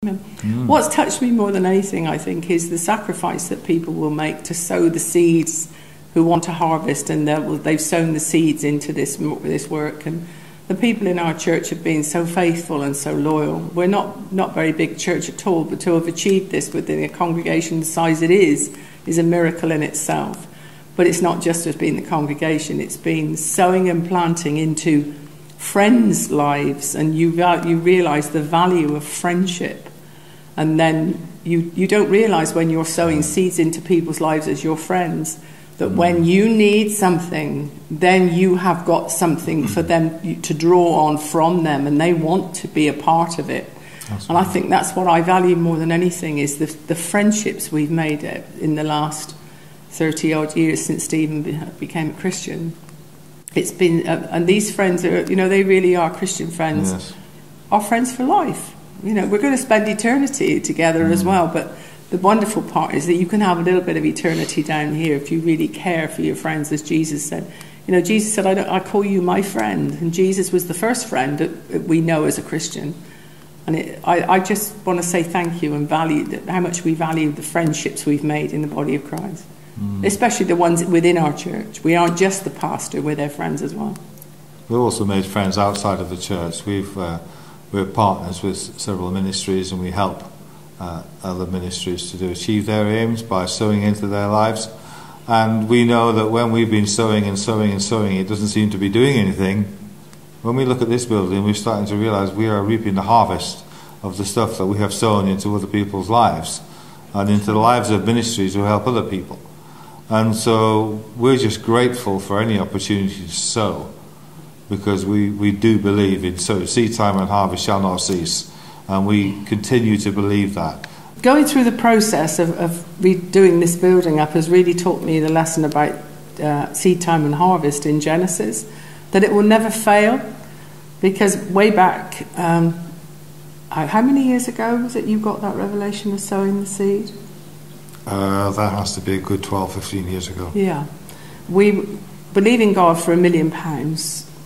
What's touched me more than anything, I think, is the sacrifice that people will make to sow the seeds who want to harvest, and they've sown the seeds into this work. And the people in our church have been so faithful and so loyal. We're not very big church at all, but to have achieved this within a congregation the size it is a miracle in itself. But it's not just been the congregation, it's been sowing and planting into friends' lives, and you realise the value of friendship. And then you don't realise when you're sowing seeds into people's lives as your friends, that when you need something, then you have got something for them to draw on from them, and they want to be a part of it. Absolutely. And I think that's what I value more than anything, is the friendships we've made in the last 30 odd years since Stephen became a Christian. It's been, and these friends are, they really are Christian friends. Yes. Are friends for life. We're going to spend eternity together as well, but the wonderful part is that you can have a little bit of eternity down here if you really care for your friends, as Jesus said. Jesus said, I call you my friend, and Jesus was the first friend that we know as a Christian. And I just want to say thank you and value how much we value the friendships we've made in the body of Christ, especially the ones within our church. We aren't just the pastor, we're their friends as well. We've also made friends outside of the church. We're partners with several ministries, and we help other ministries to achieve their aims by sowing into their lives. And we know that when we've been sowing and sowing and sowing, it doesn't seem to be doing anything. When we look at this building, we're starting to realise we are reaping the harvest of the stuff that we have sown into other people's lives and into the lives of ministries who help other people. And so we're just grateful for any opportunity to sow, because we do believe in seed time and harvest shall not cease, and we continue to believe that. Going through the process of redoing this building up has really taught me the lesson about seed time and harvest in Genesis, that it will never fail, because way back, how many years ago was it you got that revelation of sowing the seed? That has to be a good 12, 15 years ago. Yeah. We believe in God for £1 million,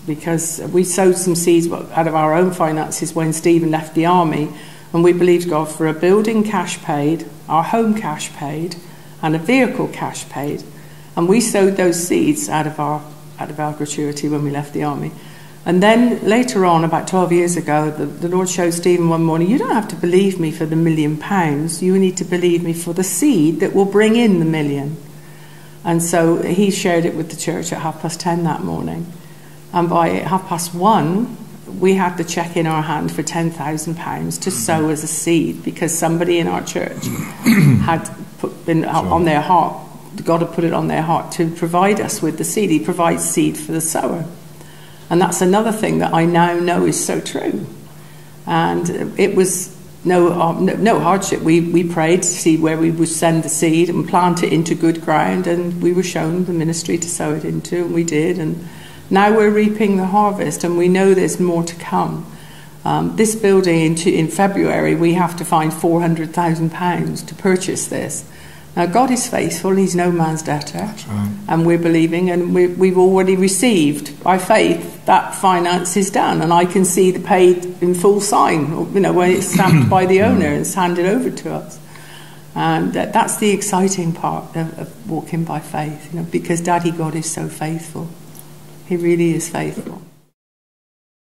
because we sowed some seeds out of our own finances when Stephen left the army, and we believed God for a building cash paid, our home cash paid, and a vehicle cash paid. And we sowed those seeds out of our gratuity when we left the army. And then later on, about 12 years ago, the Lord showed Stephen one morning, you don't have to believe me for the £1 million, you need to believe me for the seed that will bring in the million. And so he shared it with the church at 10:30 that morning. And by 1:30, we had the cheque in our hand for £10,000 to sow as a seed, because somebody in our church had on their heart, God had put it on their heart to provide us with the seed. He provides seed for the sower. And that's another thing that I now know is so true. And it was no hardship. We prayed to see where we would send the seed and plant it into good ground, and we were shown the ministry to sow it into, and we did. And now we're reaping the harvest, and we know there's more to come. This building, in February, we have to find £400,000 to purchase this. Now, God is faithful, he's no man's debtor. That's right. And we're believing, and we've already received, by faith, that finance is done. And I can see the paid in full sign, when it's stamped by the owner and it's handed over to us. And that's the exciting part of walking by faith, because Daddy God is so faithful. He really is faithful.